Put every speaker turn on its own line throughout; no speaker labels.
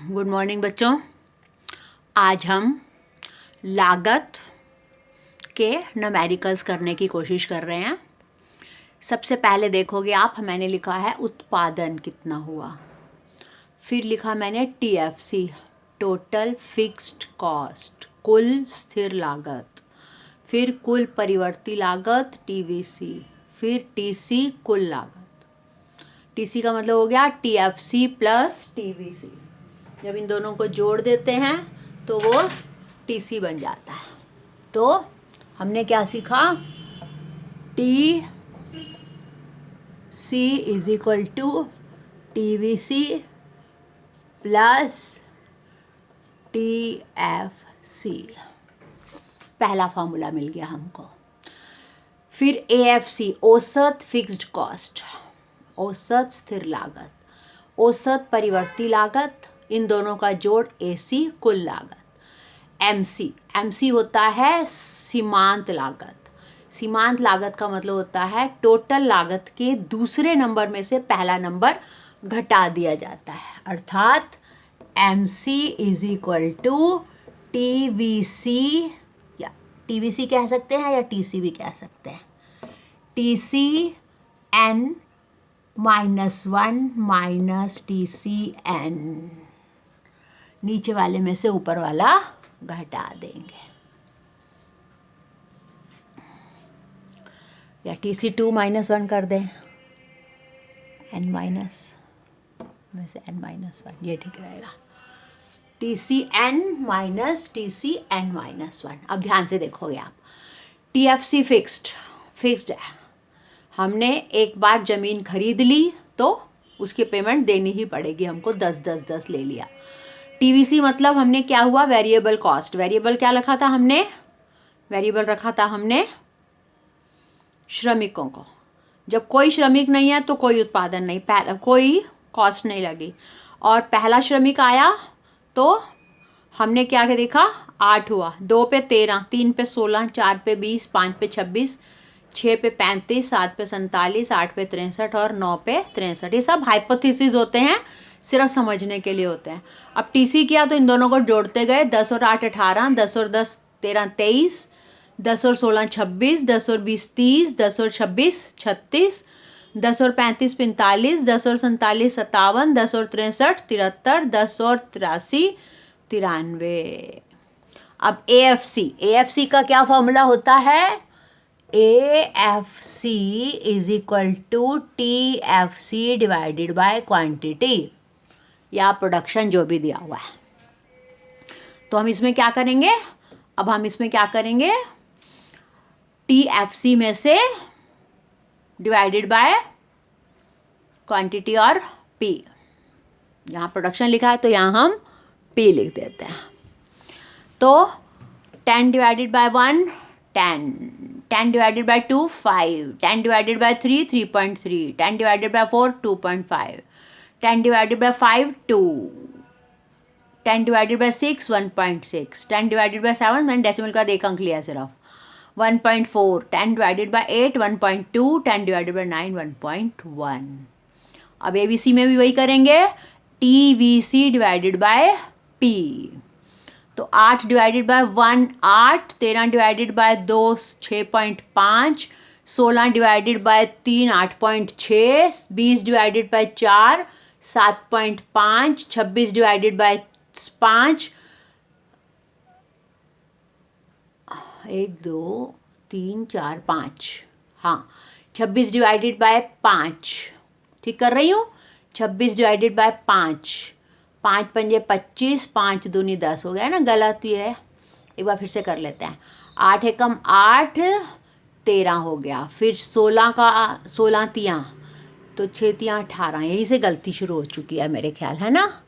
Good morning बच्चों। आज हम लागत के न्यूमेरिकल्स करने की कोशिश कर रहे हैं। सबसे पहले देखोगे आप, मैंने लिखा है उत्पादन कितना हुआ, फिर लिखा मैंने TFC टोटल फिक्स्ड कॉस्ट, कुल स्थिर लागत, फिर कुल परिवर्ती लागत TVC, फिर TC कुल लागत। TC का मतलब हो गया TFC प्लस TVC। जब इन दोनों को जोड़ देते हैं तो वो TC बन जाता है। तो हमने क्या सीखा, TC is equal to TVC plus TFC, पहला फॉर्मूला मिल गया हमको। फिर AFC औसत फिक्स्ड कॉस्ट, औसत स्थिर लागत, औसत परिवर्ती लागत, इन दोनों का जोड़ AC कुल लागत। MC होता है सीमांत लागत। सीमांत लागत का मतलब होता है टोटल लागत के दूसरे नंबर में से पहला नंबर घटा दिया जाता है, अर्थात MC is equal to TVC, या TVC कह सकते हैं या TC भी कह सकते हैं, TCN -1 माइनस TCN, नीचे वाले में से ऊपर वाला घटा देंगे, या TC2 -1 कर दें, N माइनस में से N -1, ये ठीक रहेगा। TCN minus TCN -1। अब ध्यान से देखोगे आप, TFC फिक्स्ड है। हमने एक बार ज़मीन खरीद ली तो उसकी पेमेंट देनी ही पड़ेगी हमको, 10 ले लिया। TVC मतलब हमने क्या हुआ, वेरिएबल कॉस्ट। वेरिएबल क्या रखा था हमने, वेरिएबल रखा था हमने श्रमिकों को। जब कोई श्रमिक नहीं है तो कोई उत्पादन नहीं, कोई कॉस्ट नहीं लगी। और पहला श्रमिक आया तो हमने क्या देखा, 8 हुआ, 2 पे 13, 3 पे 16, 4 पे 20, 5 पे 26, 6 पे 35, 7 पे 47, 8 पे 63 और 9 पे 63। ये सब हाइपोथेसिस होते हैं, सिर्फ समझने के लिए होते हैं। अब TC किया तो इन दोनों को जोड़ते गए, 10 और 8 18, 10 और 10 13 23, 10 और 16 26, 10 और 20 30, 10 और 26 36, 10 और 35 45, 10 और 47 57, 10 और 63 73, 10 और 83 93। अब AFC का क्या फॉर्मूला होता है, AFC is equal to TFC divided by quantity, या प्रोडक्शन जो भी दिया हुआ है। तो हम इसमें क्या करेंगे, अब हम इसमें क्या करेंगे, TFC में से डिवाइडेड बाय क्वांटिटी और P, यहाँ प्रोडक्शन लिखा है तो यहाँ हम P लिख देते हैं। तो 10 divided by 1 10, 10 divided by 2 5, 10 divided by 3 3.3, 10 divided by 4 2.5, 10 divided by 5 2, 10 divided by 6 1.6, 10 divided by 7, मैंने डेसिमल का 1 अंक लिया सिर्फ, 1.4, 10 डिवाइडेड बाय 8 1.2, 10 डिवाइडेड बाय 9 1.1। अब ABC में भी वही करेंगे, TVC डिवाइडेड बाय P। तो 8 divided by 1 8, 13 divided by 2 6.5, 16 divided by 3 8.6, 20 divided by 4 7.5, 26 divided by 5, 1 2 3 4 5, हाँ 26 डिवाइडेड बाय 5, ठीक कर रही हूँ, 26 डिवाइडेड बाय 5, 5 पंजे 25, 5 दूनी 10 हो गया ना, गलत ये है, एक बार फिर से कर लेते हैं। 8 एकम 8 13 हो गया, फिर 16 का 16 तियाँ तो 6 तियाँ 18, यहीं से गलती शुरू हो चुकी है मेरे ख्याल, है ना,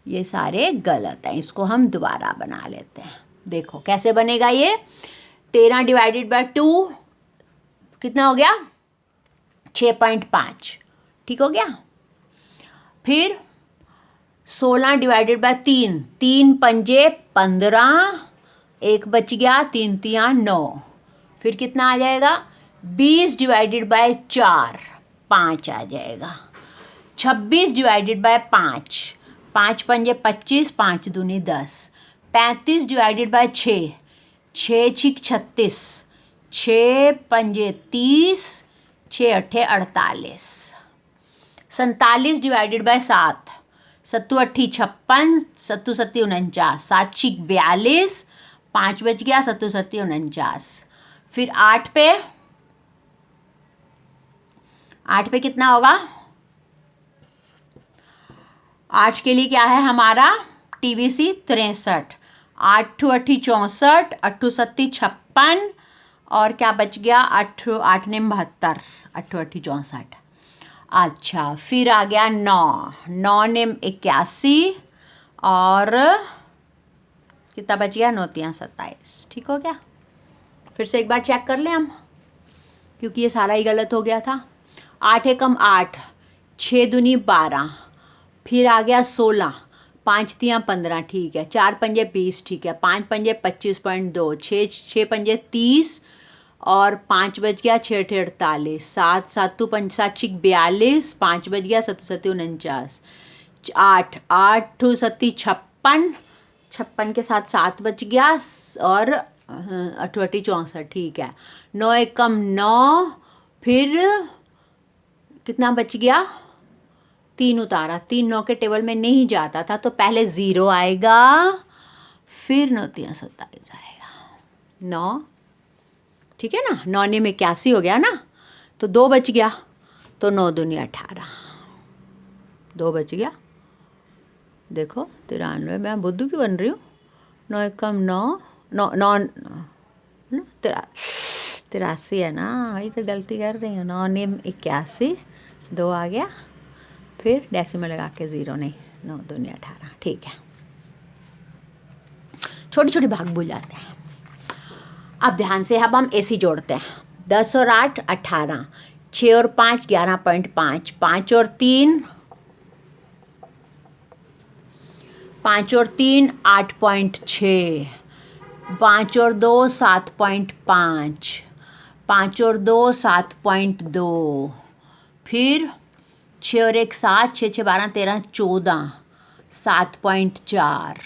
ये सारे गलत हैं, इसको हम दोबारा बना लेते हैं। देखो कैसे बनेगा ये, 13 डिवाइडेड बाय 2 कितना हो गया, 6.5, ठीक हो गया। फिर 16 डिवाइडेड बाय 3, 3 पंजे 15, 1 बच गया, 3 तियाँ 9, फिर कितना आ जाएगा, 20 डिवाइडेड बाय 4 5 आ जाएगा, 26 डिवाइडेड बाय 5, 5 पंजे 25, 5 दूनी 10, 35 डिवाइडेड बाय 6, 6 छिक 36, 6 पंजे 30, 6 अट्ठे 48, 47 डिवाइडेड बाय 7, 7 अट्ठी 56, 7 सत्ती 49, 7 छिक 42, 5 बच गया, 7 सत्ती 49, फिर 8 पे कितना होगा? 8 के लिए क्या है हमारा? TVC 63, 8 अट्ठी 64, 8 सत्ती 56 और क्या बच गया? 8 8 ने 72, 8 अट्ठी 64। अच्छा, फिर आ गया 9, 9 ने 81 और कितना बच गया? 9 तियां 27। ठीक हो गया? फिर से एक बार चेक कर लें हम, क्योंकि ये सारा ही गलत हो गया था। 8 एकम 8, 6 दूनी 12, फिर आ गया 16, 5 तियां 15, ठीक है, 4 पंजे 20, ठीक है, 5 पंजे 25.2, 6 पंजे 30 और 5 बच गया, 6 अट्ठे 48, 7 7 5 7 छिक 42, 5 बच गया, 7 सत्ती 49, 8 8 सत्ती 56, 56 के साथ 7 बच गया और 8 अट्ठी 64, ठीक है, 9 एकम 9, फिर कितना बच गया? 3 उतारा, 3 9 के टेबल में नहीं जाता था तो पहले 0 आएगा, फिर 9 तियां 27 आएगा, 9, ठीक है ना। 9 ने 81 हो गया ना, तो 2 बच गया, तो 9 दूनी 18, 2 बच गया। देखो 93, मैं बुद्धू क्यों बन रही हूँ? 9 एकम 9, 9 9 83 है ना, वही तो गलती कर रही हूँ। 9 ने 81, 2 आ गया, फिर डेसिमल लगा के 0 नहीं, 9 दूनी 18, ठीक है। छोटे छोटे भाग भूल जाते हैं। अब ध्यान से अब हम AC जोड़ते हैं। 10 और 8 18, 6 और 5 11.5, 5 और 3 8.6, 5 और 2 7.5, 5 और 2 7.2, फिर 6 और 1 7, 6 6 12 13 14, 7.4,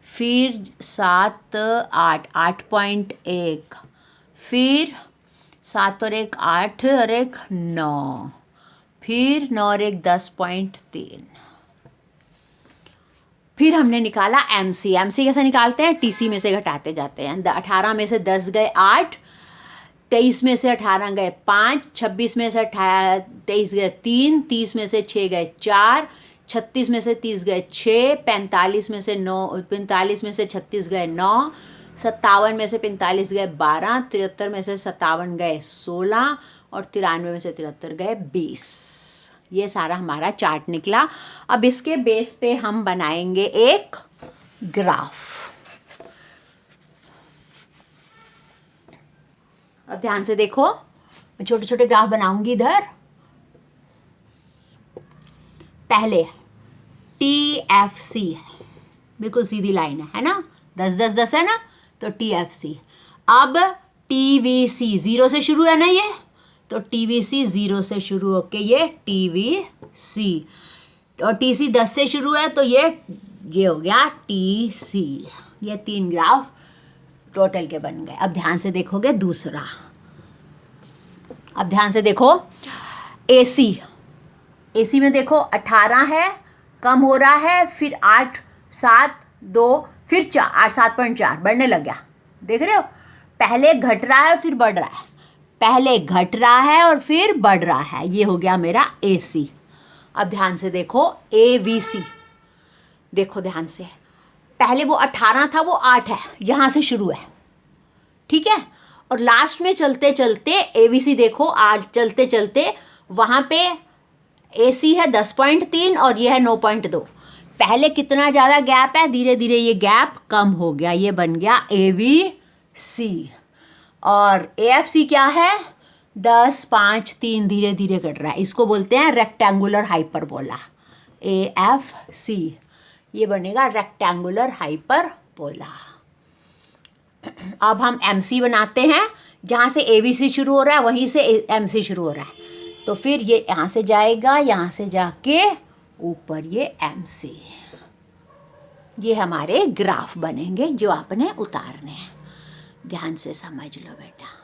फिर 7 8 8.1, फिर 7 और 1 8 और 1 9, फिर 9 और 1 10.3। फिर हमने निकाला MC। MC कैसे निकालते हैं? TC में से घटाते जाते हैं। 18 में से 10 गए 8, 23 में से 18 गए 5, 26 में से 23 गए 3, 30 में से 6 गए 4, 36 में से 30 गए 6, 45 में से 9, 45 में से 36 गए 9, 57 में से 45 गए 12, 73 में से 57 गए 16 और 93 में से 73 गए 20। ये सारा हमारा चार्ट निकला। अब इसके बेस पे हम बनाएंगे एक ग्राफ। अब ध्यान से देखो, मैं छोटे छोटे ग्राफ बनाऊंगी इधर। पहले TFC, बिल्कुल सीधी लाइन है ना, 10 10 10 है ना, तो TFC। अब TVC 0 से शुरू है ना ये, तो TVC 0 से शुरू होके ये TVC, और TC 10 से शुरू है तो ये हो गया TC। ये 3 ग्राफ टोटल के बन गए। अब ध्यान से देखोगे दूसरा। अब ध्यान से देखो AC में देखो 18 है, कम हो रहा है, फिर 8 7 2, फिर 4 8 7.4 बढ़ने लग गया। देख रहे हो, पहले घट रहा है फिर बढ़ रहा है, पहले घट रहा है और फिर बढ़ रहा है। ये हो गया मेरा AC। अब ध्यान से देखो AVC, देखो ध्यान से, पहले वो 18 था, वो 8 है, यहाँ से शुरू है, ठीक है, और लास्ट में चलते चलते AVC देखो 8 चलते चलते वहाँ पे AC है 10.3 और ये है 9.2। पहले कितना ज़्यादा गैप है, धीरे धीरे ये गैप कम हो गया, ये बन गया AVC। और AFC क्या है? 10 5 3 धीरे धीरे घट रहा है, इसको बोलते हैं रेक्टेंगुलर हाइपरबोला। AFC ये बनेगा रेक्टेंगुलर हाइपरबोला। अब हम MC बनाते हैं, जहाँ से AVC शुरू हो रहा है वहीं से MC शुरू हो रहा है, तो फिर ये यहाँ से जाएगा, यहाँ से जाके ऊपर ये MC। ये हमारे ग्राफ बनेंगे जो आपने उतारने हैं। ध्यान से समझ लो बेटा।